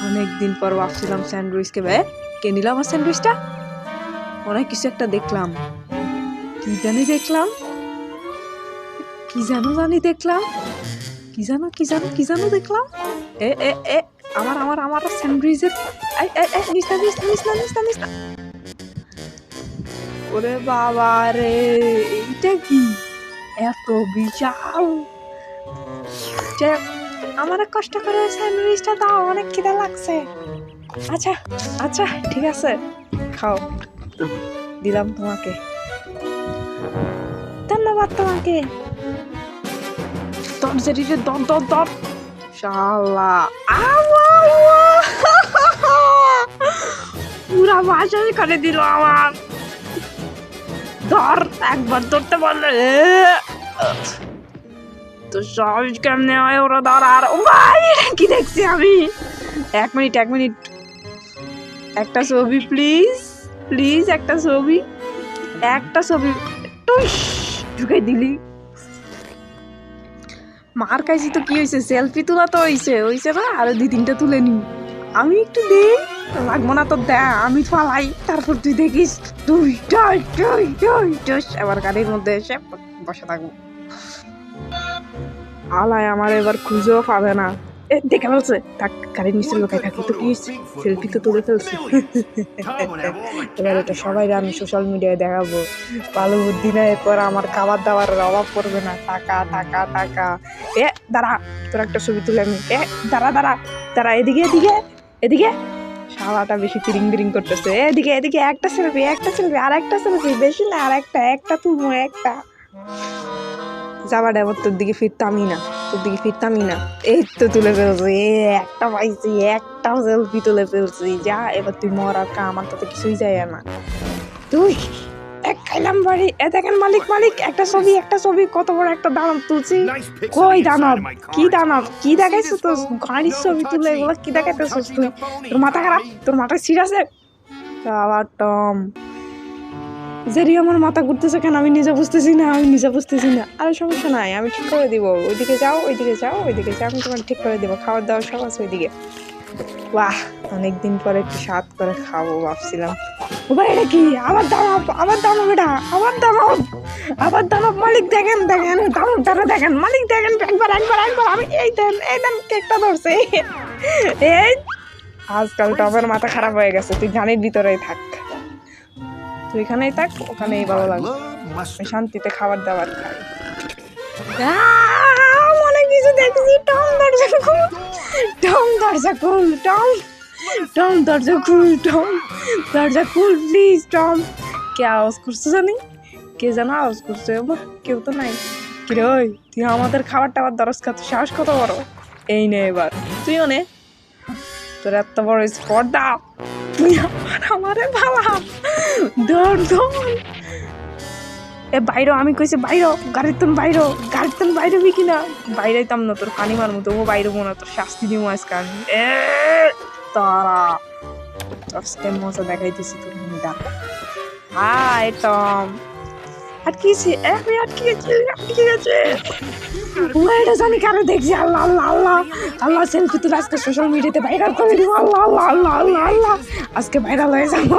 অনেকদিন পর ভাবছিলাম স্যান্ডউইচকে কে নিল আমার স্যান্ডউইচটা। অনেক কিছু একটা দেখলাম, কি জানি দেখলাম, কি দেখলাম, কি জানো দেখলাম। এ এ এ আমার আমার আমার স্যান্ডউইচের নিস না। ওরে বাবা রে, এইটা কি এত বিশাল! আমার কষ্ট করে স্যান্ডউইচটা দাও, অনেক খিদে লাগছে। আচ্ছা আচ্ছা ঠিক আছে, খাও, দিলাম তোমাকে, ধন্যবাদ তোমাকে। দর শালা পুরা বাসায় করে দিল আমার। ধর, একবার ধরতে পারলে তো সহজ কেমনে হয় ওরা ধর। আর ও ভাই, কি দেখছি আমি? এক মিনিট একটা ছবি প্লিজ একটা ছবি ঢুকাই দিলি। মার খাইছি তো কি হয়েছে, সেলফি তোলা তো হয়েছে না, আরো 2-3টা তুলে নি। আমি একটু দেই, লাগবো না তো দেখ, আমি ফালাই, তারপর তুই দেখিস। তুই এবার গাড়ির মধ্যে এসে বসে থাকবো। আলাই আমার এবার খুঁজেও পাবে না। দেখে ফেলছে, থাক, গাড়ির নিচে লোকাই থাকি। তো কি সেলফি তো তুলে ফেলছি। এবার এটা সবাই আমি সোশ্যাল মিডিয়ায় দেখাবো। ভালো বুদ্ধি না, এরপর আমার খাবার দাবারের অভাব পড়বে না। টাকা টাকা টাকা। দাঁড়া, তোর একটা ছবি তুলে আমি। দাঁড়া, এদিকে শালাটা বেশি তিরিং করতেছে। এদিকে একটা সেলফি, আর একটা সেলফি, বেশি না, আর একটা তুলবো, একটা যাবার এবার তোর দিকে ফিরতামই না। এই তো তুলে ফেলছি, একটা পাইছি, একটা সেলফি তুলে ফেলছি। যা, এবার তুই মর, আর আমার তাতে কিছুই যায় না। তুই খাইলাম বাড়ি। দেখেন মালিক, একটা ছবি কত বড় একটা দানব তুলছি। কই দানব? কি দেখাইছো? তো গাড়ির ছবি তুলে এগুলো কি দেখাইতেছিস তুই? তোর মাথা খারাপ? তোর মাথায় সিট আছে? আবার টম জেরি, আমার মাথা ঘুরতেছে কেন? আমি নিজে বুঝতেছি না। আরে সমস্যা নাই, আমি ঠিক করে দিব। ওইদিকে যাও, আমি তোমার ঠিক করে দিব। খাবার দাওয়ার সব আছে ওইদিকে। বাহ, অনেকদিন পরে একটু স্বাদ করে খাবো ভাবছিলাম। ও ভাই, এটা কি? আবার দানব এটা, আবার দানব। মালিক দেখেন, দেখেন মালিক, দেখেন একবার। আমি এই দেন কেকটা ধরছে। এই আজকাল টমের মাথা খারাপ হয়ে গেছে। তুই গানের ভিতরেই থাক, তুই এখানেই থাক, ওখানেই ভালো লাগবে। শান্তিতে খাবার দাবার খাই। অনেক কিছু দেখছি। টম দরজা খুল প্লিজ। টম কে আওয়াজ করছে জানি? কে যেন আওয়াজ করছে? কেউ তো নাই। কিরে, তুই আমাদের খাবার টাবার দরজ খাতে সাহস কত বড়? এই নে, এবার তুইও নে, তোর এত বড় স্পর্ধা। তুই আমারে ভালা ধর। বাইরো, আমি কইছি বাইরো, গাড়ির তন বাইরো বিকি না। বাইরাইতাম না, তোর পানি মারমু, তবু বাইরো না, তোর শাস্তি দিব আজকাল। তারা আজকে মজা দেখাইতেছি তোর। হাই টম, আটকে গেছে। এটা জানি কারো দেখছি। আল্লাহ সেলফি তুলে আজকে সোশ্যাল মিডিয়াতে ভাইরাল করে দিব। আল্লাহ আজকে ভাইরাল হয়ে যাবো।